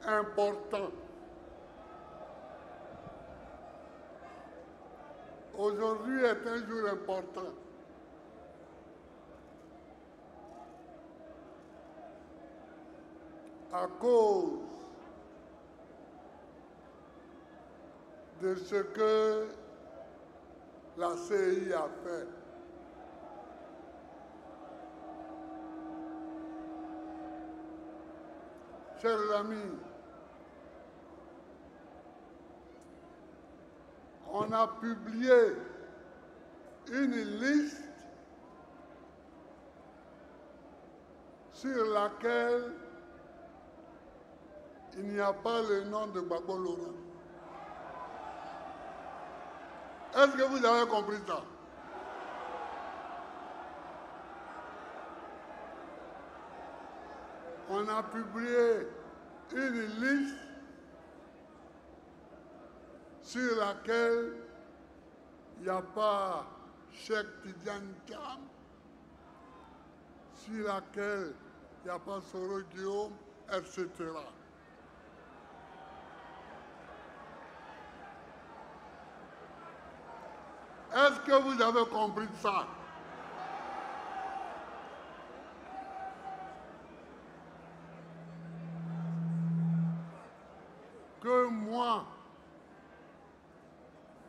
important. Aujourd'hui est un jour important. À cause de ce que la CI a fait. Chers amis, on a publié une liste sur laquelle il n'y a pas le nom de Gbagbo Laurent. Est-ce que vous avez compris ça? On a publié une liste sur laquelle il n'y a pas Cheikh Tidiane Thiam, sur laquelle il n'y a pas Soro Guillaume, etc. Est-ce que vous avez compris ça? Que moi,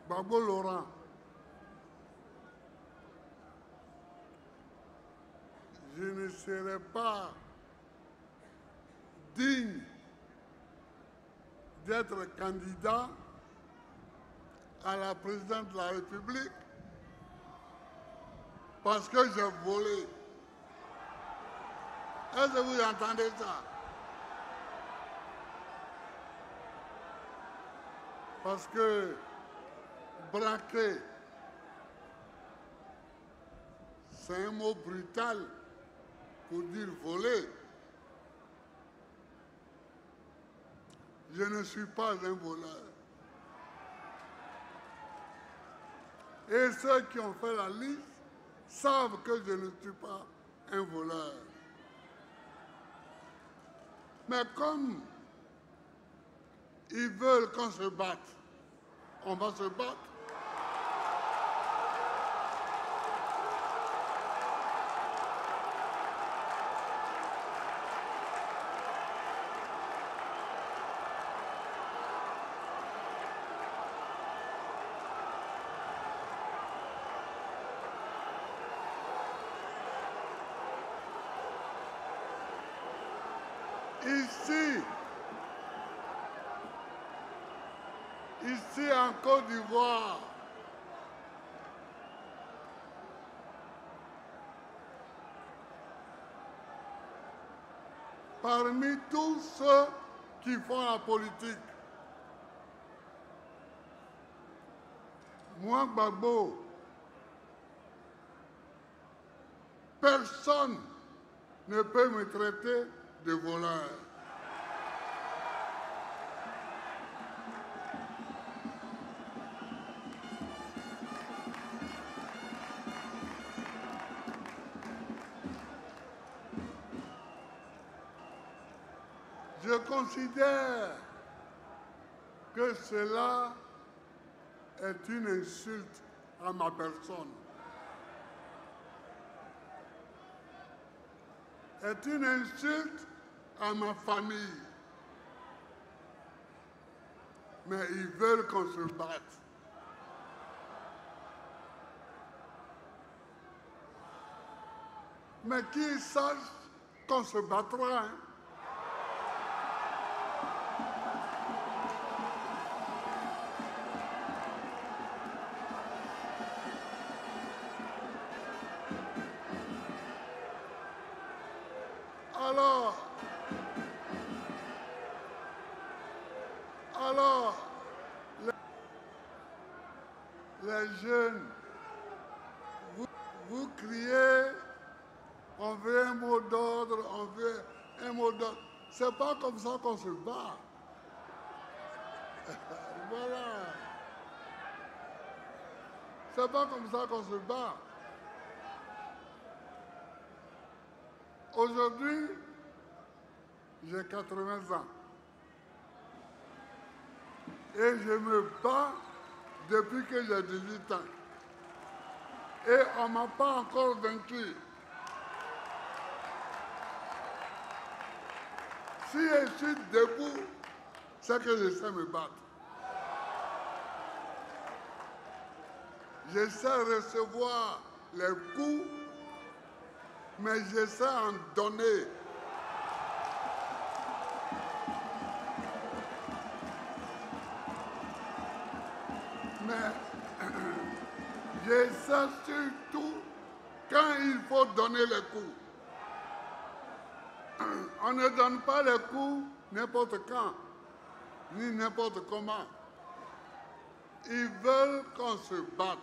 Gbagbo Laurent, je ne serai pas digne d'être candidat à la présidence de la République parce que j'ai volé. Est-ce que vous entendez ça? Parce que braquer, c'est un mot brutal pour dire voler. Je ne suis pas un voleur. Et ceux qui ont fait la liste savent que je ne suis pas un voleur. Mais comme ils veulent qu'on se batte, on va se battre. Ici en Côte d'Ivoire, parmi tous ceux qui font la politique, moi, Gbagbo, personne ne peut me traiter de voleur. Je considère que cela est une insulte à ma personne. Est une insulte à ma famille. Mais ils veulent qu'on se batte. Mais qu'ils sachent qu'on se battra. Hein. Alors, les jeunes, vous criez, on veut un mot d'ordre, on veut un mot d'ordre. C'est pas comme ça qu'on se bat. Voilà. C'est pas comme ça qu'on se bat. Aujourd'hui, j'ai 80 ans. Et je me bats depuis que j'ai 18 ans. Et on ne m'a pas encore vaincu. Si je suis debout, c'est que je sais me battre. Je sais recevoir les coups, mais je sais en donner. Mais je sais surtout quand il faut donner les coups. On ne donne pas les coups n'importe quand, ni n'importe comment. Ils veulent qu'on se batte.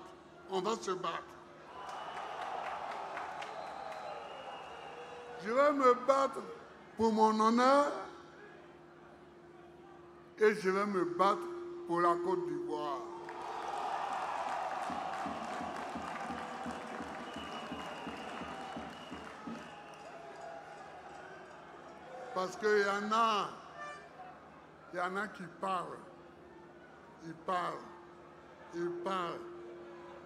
On va se battre. Je vais me battre pour mon honneur et je vais me battre pour la Côte d'Ivoire. Parce qu'il y en a qui parlent. Ils parlent.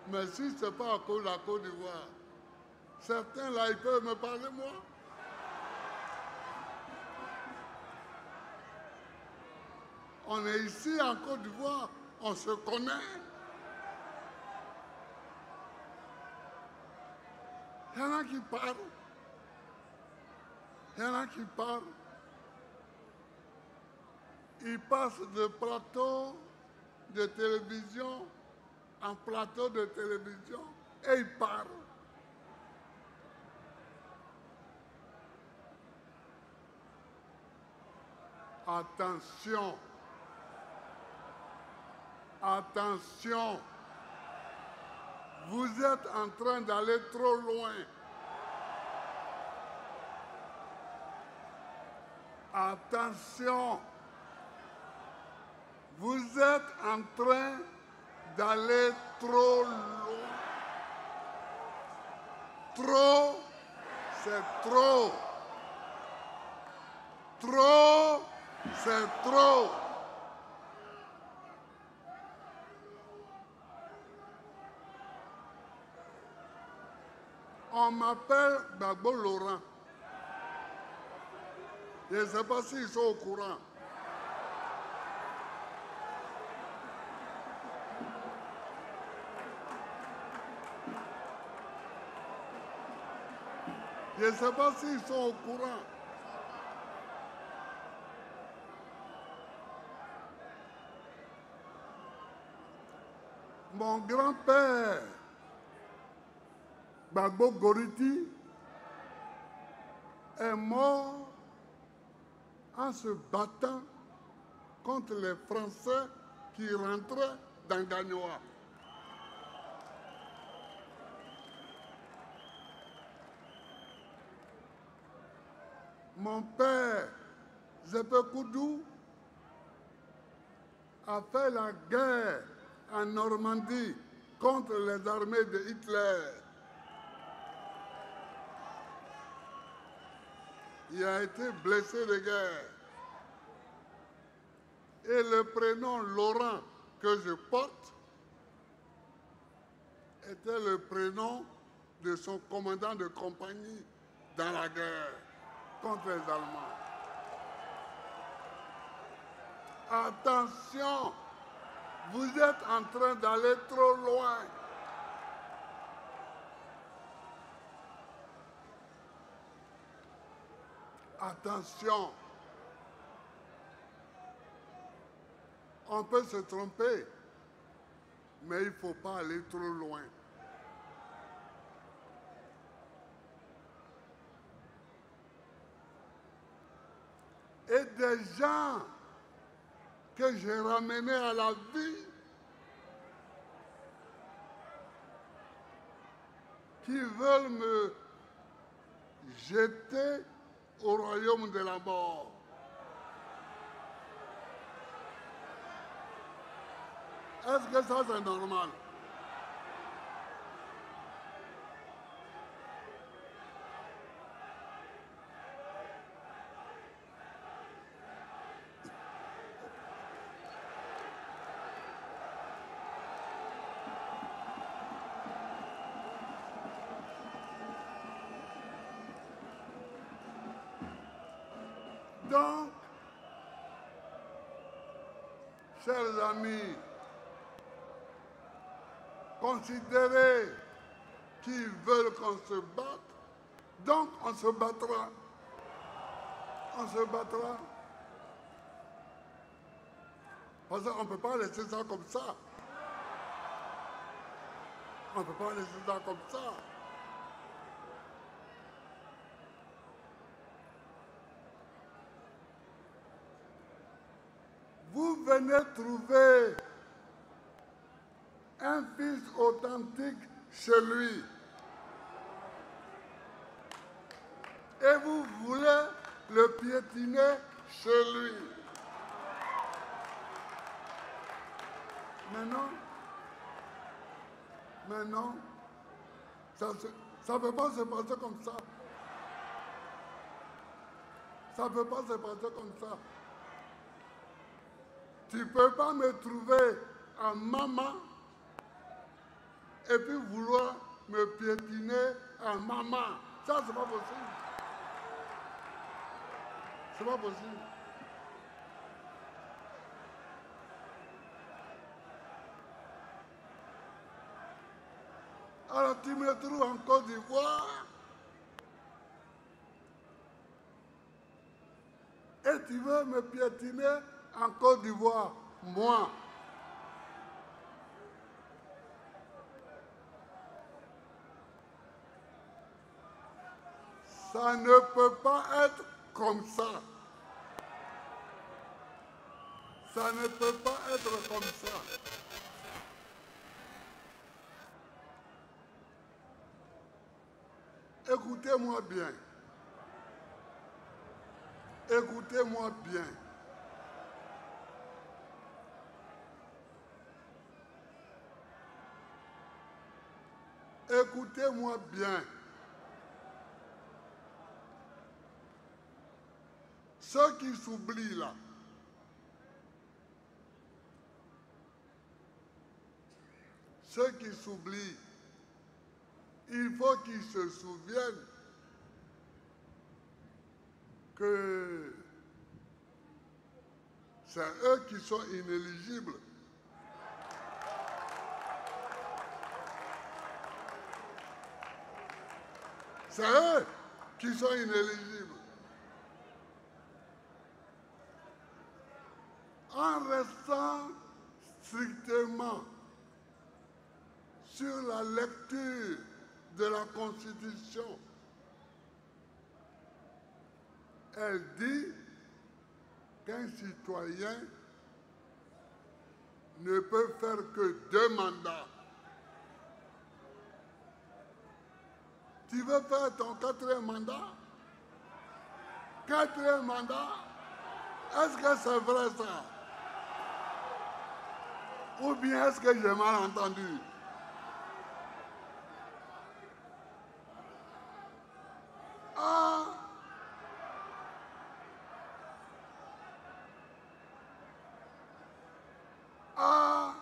Mais si ce n'est pas à cause de la Côte d'Ivoire, certains là, ils peuvent me parler moi. On est ici en Côte d'Ivoire, on se connaît. Il y en a qui parlent. Ils passent de plateau de télévision en plateau de télévision et ils parlent. Attention. Vous êtes en train d'aller trop loin. Attention. Vous êtes en train d'aller trop loin. Trop, c'est trop. Trop, c'est trop. On m'appelle Gbagbo Laurent. Je ne sais pas s'ils sont au courant. Je ne sais pas s'ils sont au courant. Mon grand-père, Gbagbo Goriti, est mort en se battant contre les Français qui rentraient dans Gagnoa. Mon père, Zépé Koudou, a fait la guerre en Normandie contre les armées de Hitler. Il a été blessé de guerre. Et le prénom Laurent que je porte était le prénom de son commandant de compagnie dans la guerre contre les Allemands. Attention, vous êtes en train d'aller trop loin. Attention. On peut se tromper, mais il ne faut pas aller trop loin. Et des gens que j'ai ramenés à la vie, qui veulent me jeter au royaume de la mort. Est-ce que ça c'est normal? Donc, chers amis, considérez qu'ils veulent qu'on se batte, donc on se battra. On se battra. Parce qu'on ne peut pas laisser ça comme ça. On ne peut pas laisser ça comme ça. Vous venez trouver un fils authentique chez lui. Et vous voulez le piétiner chez lui. Mais non, ça ne peut pas se passer comme ça. Ça ne peut pas se passer comme ça. Tu ne peux pas me trouver en maman et puis vouloir me piétiner en maman. Ça, c'est pas possible. C'est pas possible. Alors tu me trouves en Côte d'Ivoire et tu veux me piétiner en Côte d'Ivoire, moi. Ça ne peut pas être comme ça. Ça ne peut pas être comme ça. Écoutez-moi bien. Écoutez-moi bien. Écoutez-moi bien. Ceux qui s'oublient là, ceux qui s'oublient, il faut qu'ils se souviennent que c'est eux qui sont inéligibles. C'est eux qui sont inéligibles. En restant strictement sur la lecture de la Constitution, elle dit qu'un citoyen ne peut faire que 2 mandats. Tu veux faire ton 4e mandat? 4e mandat? Est-ce que c'est vrai ça? Ou bien est-ce que j'ai mal entendu? Ah! Ah!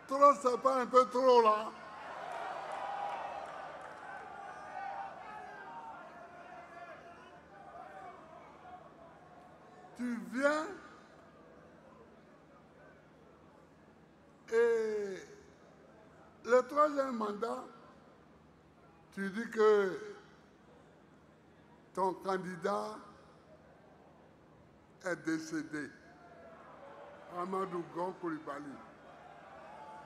Trop, c'est pas un peu trop là? Tu viens et le 3e mandat, tu dis que ton candidat est décédé, Amadou Gon Coulibaly.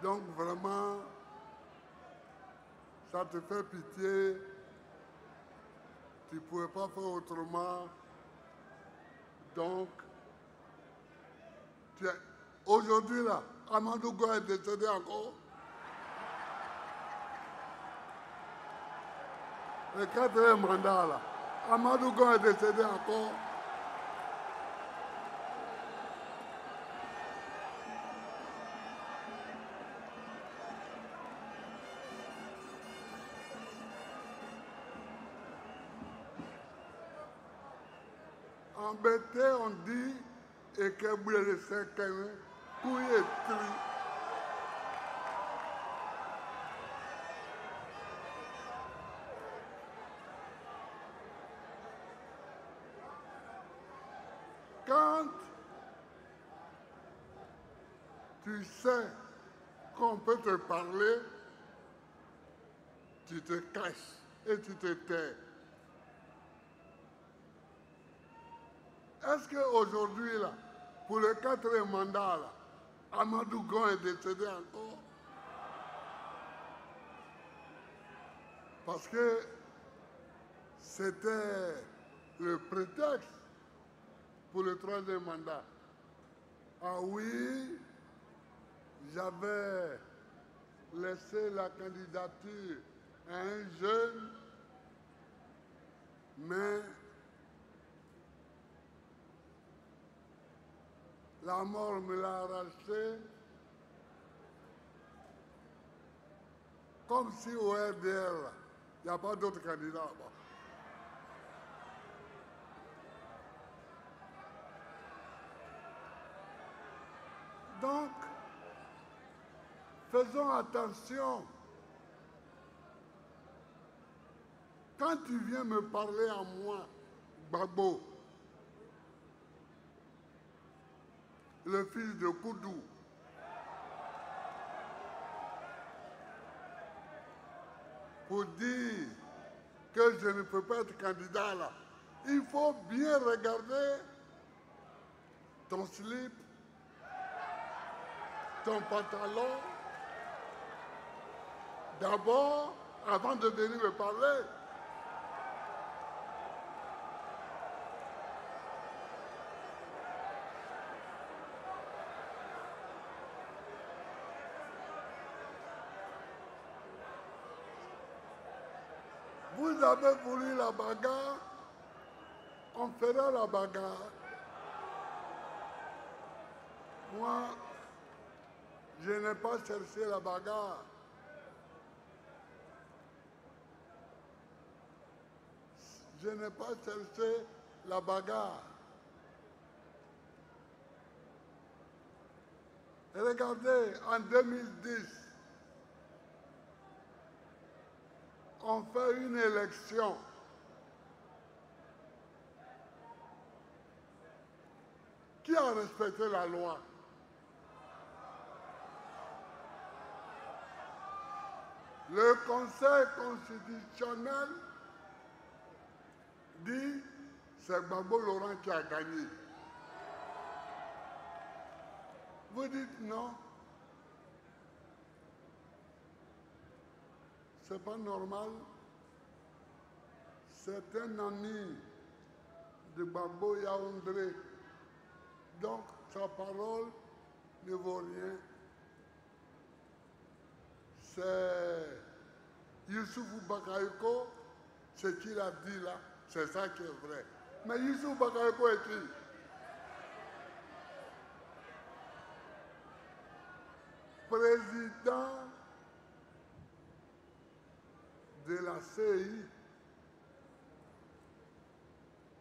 Donc vraiment, ça te fait pitié, tu ne pouvais pas faire autrement. Donc, aujourd'hui là, Amadou Gon est décédé encore. Le 4e mandat là, Amadou Gon est décédé encore. Embêté, on dit, et que vous le savez, couille et tri. Quand tu sais qu'on peut te parler, tu te caches et tu te tais. Est-ce qu'aujourd'hui, là, pour le 4e mandat, là, Amadou Gon est décédé encore? Parce que c'était le prétexte pour le 3e mandat. Ah oui, j'avais laissé la candidature à un jeune, mais la mort me l'a arraché, comme si au RDR, il n'y a pas d'autres candidats là-bas. Donc, faisons attention. Quand tu viens me parler à moi, Babo, le fils de Koudou, pour dire que je ne peux pas être candidat là, il faut bien regarder ton slip, ton pantalon, d'abord, avant de venir me parler. Vous avez voulu la bagarre, on fera la bagarre. Moi, je n'ai pas cherché la bagarre. Je n'ai pas cherché la bagarre. Regardez, en 2010, on fait une élection. Qui a respecté la loi? Le Conseil constitutionnel dit c'est Gbagbo Laurent qui a gagné. Vous dites non. C'est pas normal. C'est un ami de Gbagbo Yaoundé. Donc sa parole ne vaut rien. C'est Youssoufou Bakayoko, ce qu'il a dit là, c'est ça qui est vrai. Mais Youssoufou Bakayoko est qui? Président de la CI.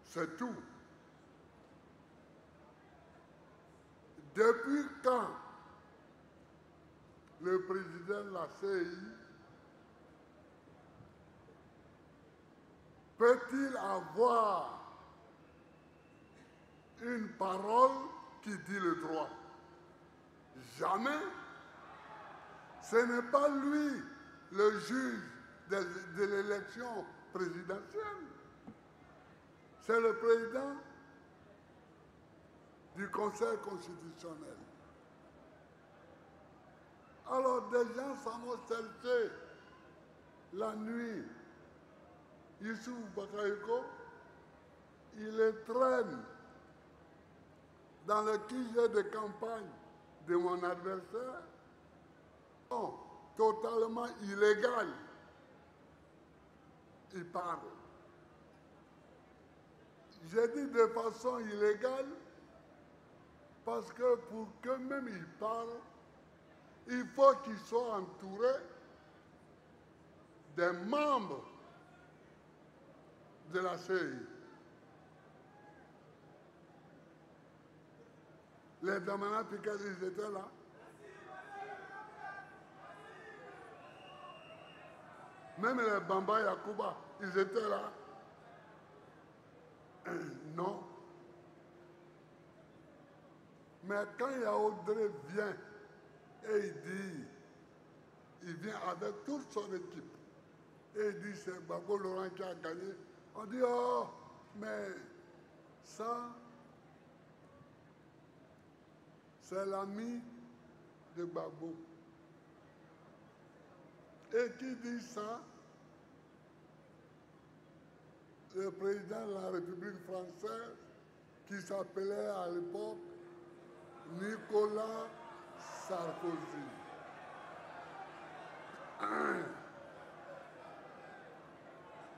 C'est tout. Depuis quand le président de la CI peut-il avoir une parole qui dit le droit? Jamais. Ce n'est pas lui le juge de l'élection présidentielle. C'est le président du Conseil constitutionnel. Alors des gens s'en vont chercher la nuit. Youssouf Bakayoko, il les traîne dans le QG de campagne de mon adversaire. Non, totalement illégal. Il parle. J'ai dit de façon illégale parce que pour que même il parle, il faut qu'il soit entouré des membres de la CI. Les Damana Piquet, ils étaient là. Même les Bamba Yakuba, ils étaient là. Non. Mais quand Yaoundé vient et il vient avec toute son équipe, et il dit c'est Gbagbo Laurent qui a gagné, on dit oh, mais ça, c'est l'ami de Gbagbo. Et qui dit ça? Le président de la République française, qui s'appelait à l'époque Nicolas Sarkozy.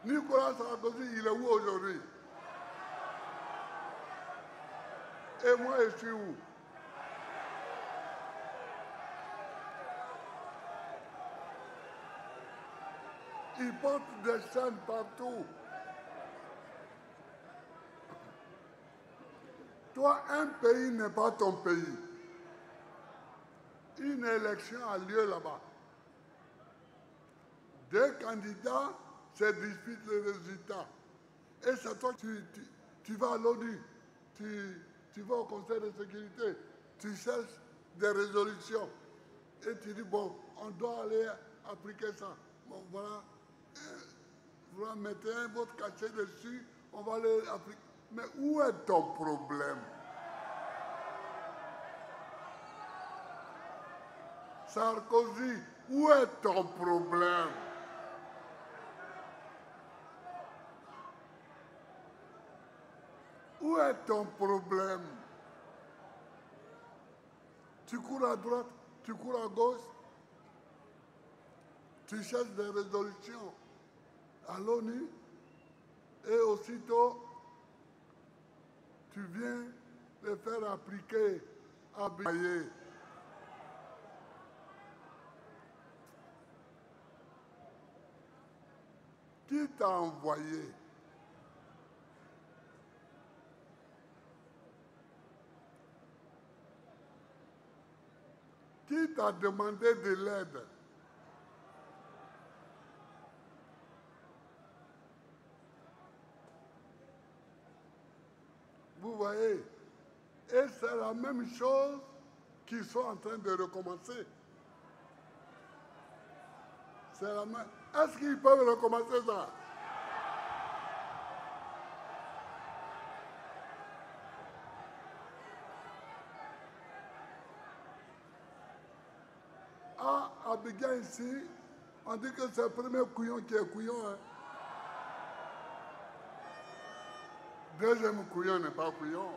Nicolas Sarkozy, il est où aujourd'hui? Et moi, je suis où? Il porte des chaînes partout. Toi, un pays n'est pas ton pays. Une élection a lieu là-bas. Deux candidats se disputent le résultat. Et c'est toi, tu vas à l'ONU, tu vas au Conseil de sécurité, tu cherches des résolutions. Et tu dis, bon, on doit aller appliquer ça. Bon, voilà, vous mettez un vote caché dessus, on va aller appliquer. Mais où est ton problème? Sarkozy, où est ton problème? Où est ton problème? Tu cours à droite, tu cours à gauche, tu cherches des résolutions à l'ONU et aussitôt tu viens les faire appliquer à Bayer. Qui t'a envoyé? Qui t'a demandé de l'aide? Vous voyez? Et c'est la même chose qu'ils sont en train de recommencer. C'est la même. Est-ce qu'ils peuvent recommencer ça? À Abidjan ici, on dit que c'est le premier couillon qui est couillon. Hein. Deuxième couillon n'est pas couillon.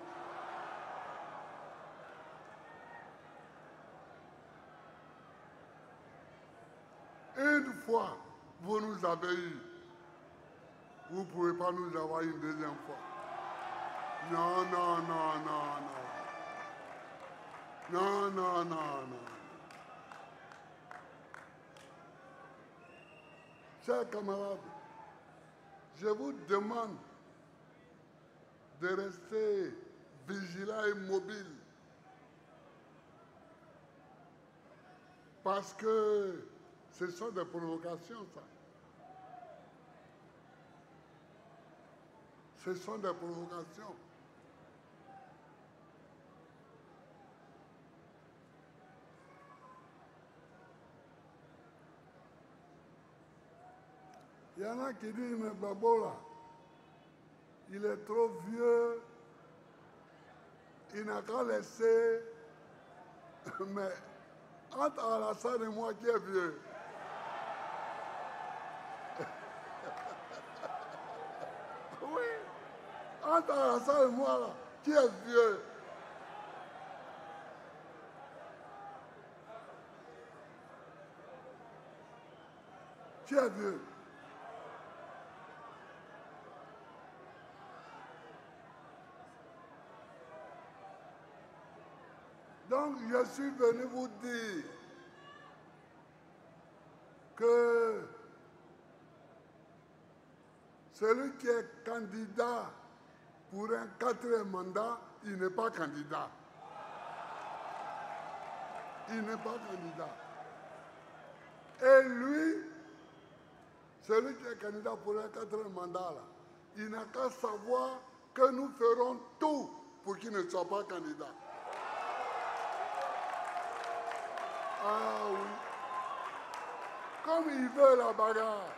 Une fois, vous nous avez eu. Vous ne pouvez pas nous avoir une deuxième fois. Non, non, non, non, non. Non, non, non, non. Chers camarades, je vous demande de rester vigilants et mobiles. Parce que ce sont des provocations, ça. Ce sont des provocations. Il y en a qui disent, mais Gbagbo là, il est trop vieux, il n'a qu'à laisser, mais entre Alassane et moi qui est vieux. Oui, entre Alassane et moi là, qui est vieux. Qui est vieux. Donc, je suis venu vous dire que celui qui est candidat pour un 4e mandat, il n'est pas candidat. Il n'est pas candidat. Et lui, celui qui est candidat pour un 4e mandat, là, il n'a qu'à savoir que nous ferons tout pour qu'il ne soit pas candidat. Ah oui. Comme il veut la bagarre,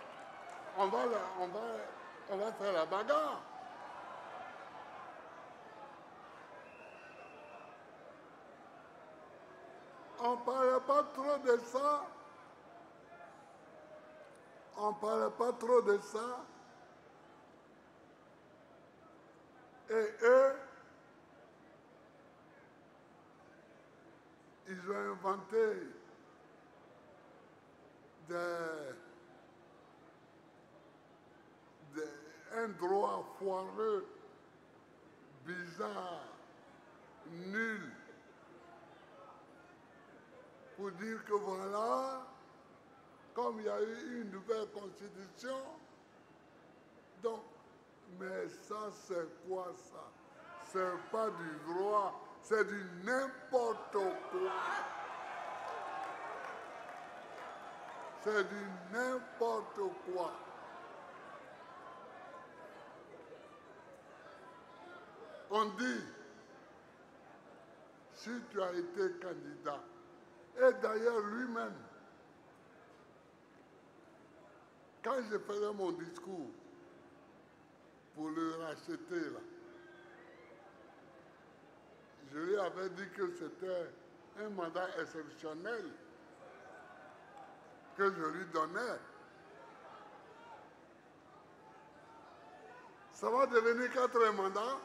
on va faire la bagarre. On ne parle pas trop de ça. On ne parle pas trop de ça. Et eux, ils ont inventé un droit foireux, bizarre, nul, pour dire que voilà, comme il y a eu une nouvelle constitution, donc, mais ça c'est quoi ça? C'est pas du droit, c'est du n'importe quoi. C'est du n'importe quoi. On dit, si tu as été candidat, et d'ailleurs lui-même, quand je faisais mon discours pour le racheter, là, je lui avais dit que c'était un mandat exceptionnel que je lui donnais. Ça va devenir 4 mandats.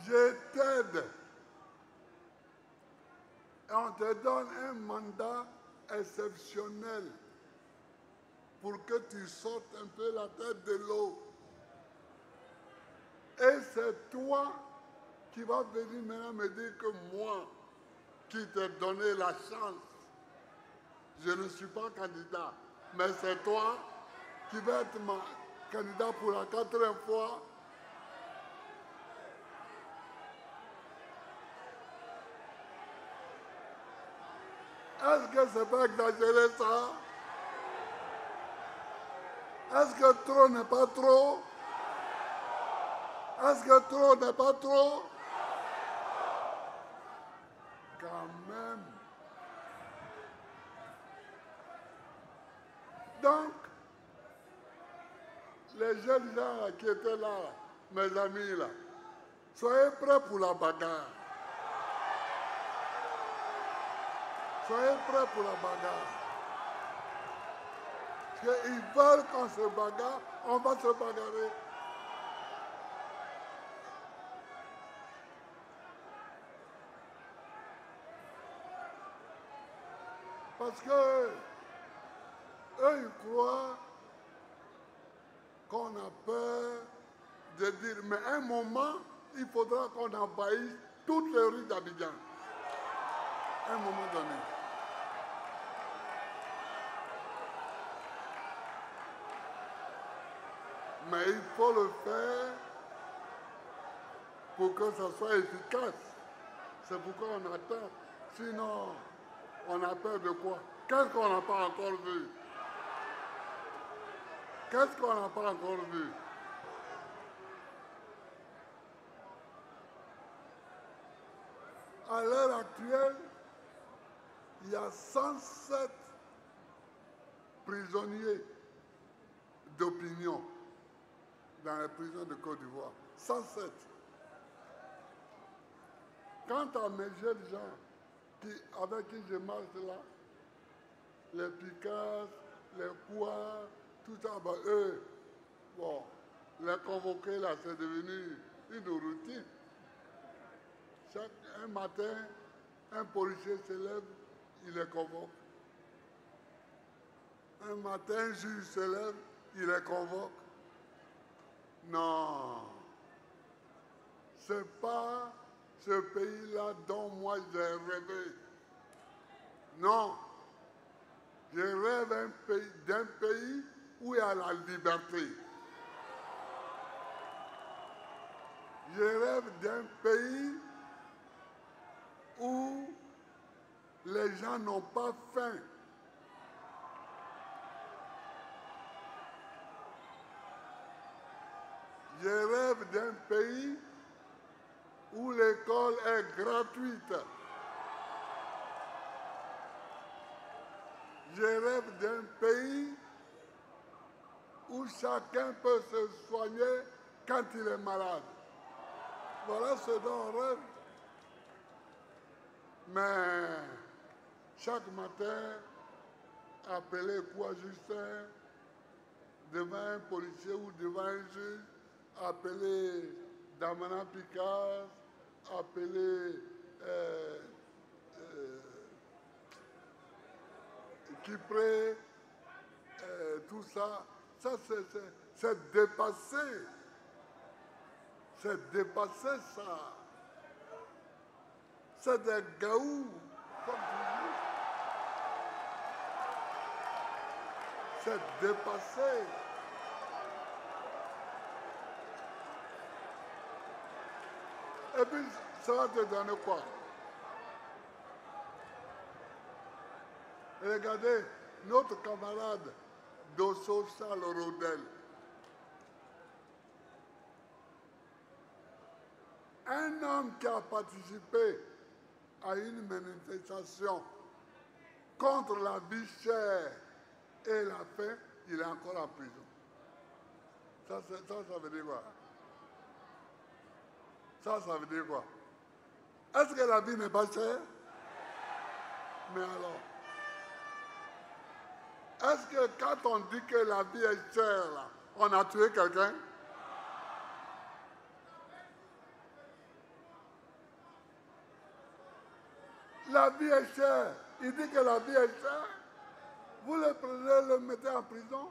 Je t'aide. Et on te donne un mandat exceptionnel pour que tu sortes un peu la tête de l'eau. Et c'est toi qui vas venir maintenant me dire que moi, qui t'ai donné la chance, je ne suis pas candidat, mais c'est toi qui vas être ma candidat pour la 4e fois. Est-ce que c'est pas exagéré ça? Est-ce que trop n'est pas trop? Est-ce que trop n'est pas trop? Quand même. Donc, les jeunes gens là, qui étaient là, mes amis là, soyez prêts pour la bagarre. Soyez prêts pour la bagarre. Parce qu'ils veulent qu'on se bagarre, on va se bagarrer. Parce que eux, ils croient qu'on a peur de dire, mais à un moment, il faudra qu'on envahisse toutes les rues d'Abidjan. À un moment donné. Mais il faut le faire pour que ça soit efficace. C'est pourquoi on attend. Sinon, on a peur de quoi? Qu'est-ce qu'on n'a pas encore vu? Qu'est-ce qu'on n'a pas encore vu? À l'heure actuelle, il y a 107 prisonniers d'opinion dans les prisons de Côte d'Ivoire. 107. Quant à mes jeunes gens avec qui je marche là, les Picasso, les Poires, tout ça, bah, eux, bon, les convoquer là, c'est devenu une routine. Un matin, un policier se lève, il les convoque. Un matin, un juge se lève, il les convoque. Non, c'est pas ce pays-là dont moi j'ai rêvé. Non, je rêve d'un pays où il y a la liberté. Je rêve d'un pays où les gens n'ont pas faim. Je rêve d'un pays où l'école est gratuite. Je rêve d'un pays où chacun peut se soigner quand il est malade. Voilà ce dont on rêve. Mais chaque matin, appeler quoi Justin devant un policier ou devant un juge, appeler Damana Picard, appeler Kipré, tout ça, c'est dépassé. C'est dépassé ça. C'est des gaous, comme tu dis. C'est dépassé. Et puis, ça va te donner quoi? Regardez, notre camarade Dosso Charles Rodel, un homme qui a participé à une manifestation contre la vie chère et la faim, il est encore en prison. Ça veut dire quoi? Ça veut dire quoi? Est-ce que la vie n'est pas chère? Mais alors, est-ce que quand on dit que la vie est chère, là, on a tué quelqu'un? La vie est chère. Il dit que la vie est chère. Vous le prenez, le mettez en prison?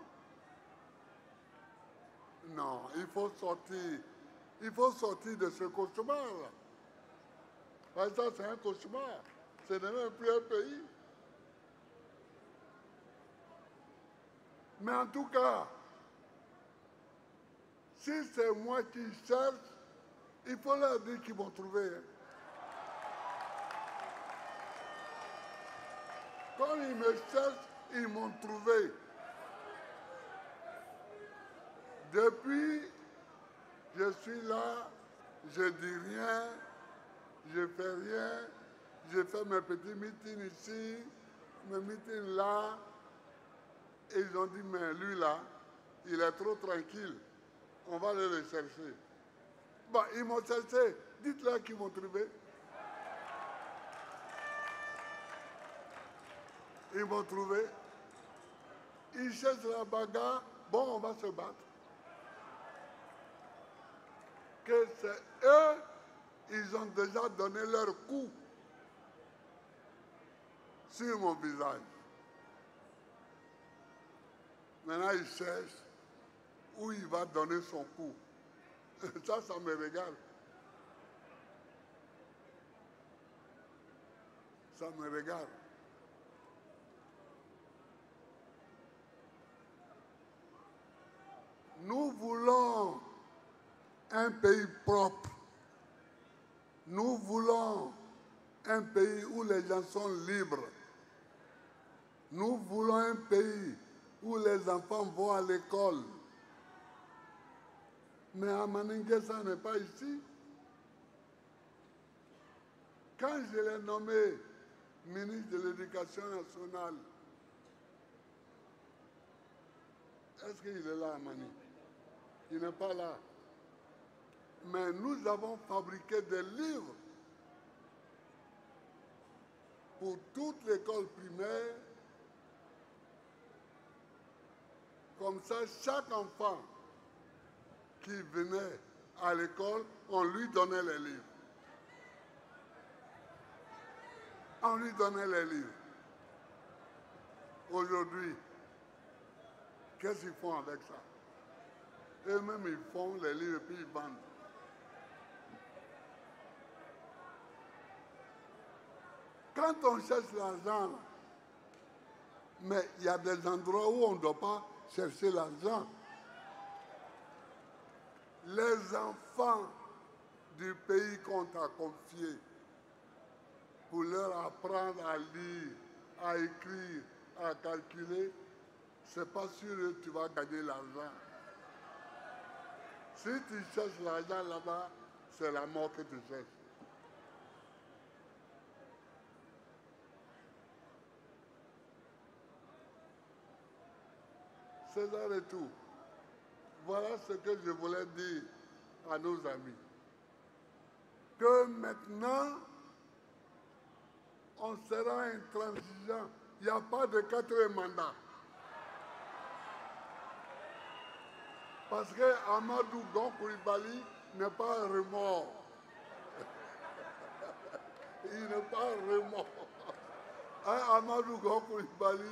Non, il faut sortir. Il faut sortir de ce cauchemar-là. Parce que ça, c'est un cauchemar. Ce n'est même plus un pays. Mais en tout cas, si c'est moi qui cherche, il faut leur dire qu'ils vont trouver. Quand ils me cherchent, ils m'ont trouvé. Depuis, je suis là, je dis rien, je fais rien, je fais mes petits meetings ici, mes meetings là. Et ils ont dit, mais lui là, il est trop tranquille, on va aller le chercher. Bon, ils m'ont cherché, dites-leur qu'ils m'ont trouvé. Ils m'ont trouvé. Ils cherchent la bagarre, bon, on va se battre. Que c'est eux, ils ont déjà donné leur coup sur mon visage. Maintenant, ils cherchent où il va donner son coup. Ça me regarde. Ça me regarde. Nous voulons un pays propre. Nous voulons un pays où les gens sont libres. Nous voulons un pays où les enfants vont à l'école. Mais à Maningue, ça n'est pas ici. Quand je l'ai nommé ministre de l'Éducation nationale, est-ce qu'il est là à Mani? Il n'est pas là. Mais nous avons fabriqué des livres pour toute l'école primaire. Comme ça, chaque enfant qui venait à l'école, on lui donnait les livres. On lui donnait les livres. Aujourd'hui, qu'est-ce qu'ils font avec ça? Eux-mêmes, ils font les livres et puis ils vendent. Quand on cherche l'argent, mais il y a des endroits où on ne doit pas chercher l'argent. Les enfants du pays qu'on t'a confié pour leur apprendre à lire, à écrire, à calculer, c'est pas sûr que tu vas gagner l'argent. Si tu cherches l'argent là-bas, c'est la mort que tu cherches. César et tout. Voilà ce que je voulais dire à nos amis. Que maintenant, on sera intransigeant. Il n'y a pas de 4e mandat. Parce que Amadou Gon Coulibaly n'est pas remords. Il n'est pas remords. Amadou Gon Coulibaly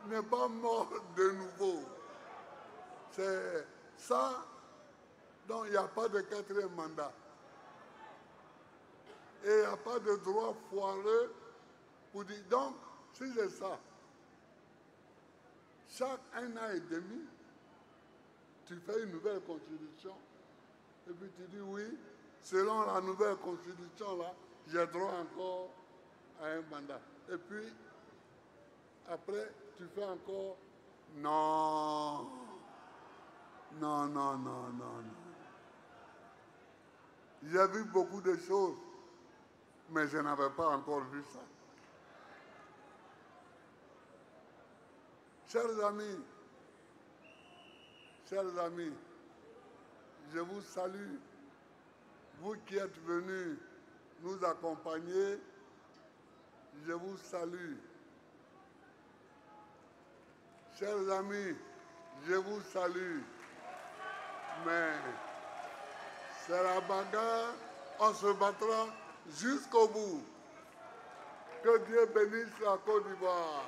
n'est pas mort de nouveau. C'est ça, donc il n'y a pas de 4e mandat. Et il n'y a pas de droit foireux pour dire. Donc, si c'est ça, chaque 1 an et demi, tu fais une nouvelle constitution, et puis tu dis oui, selon la nouvelle constitution, là, j'ai droit encore à un mandat. Et puis, après, tu fais encore non. Non, non, non, non, non. J'ai vu beaucoup de choses, mais je n'avais pas encore vu ça. Chers amis, je vous salue, vous qui êtes venus nous accompagner, je vous salue. Chers amis, je vous salue. Mais c'est la bagarre, on se battra jusqu'au bout. Que Dieu bénisse la Côte d'Ivoire.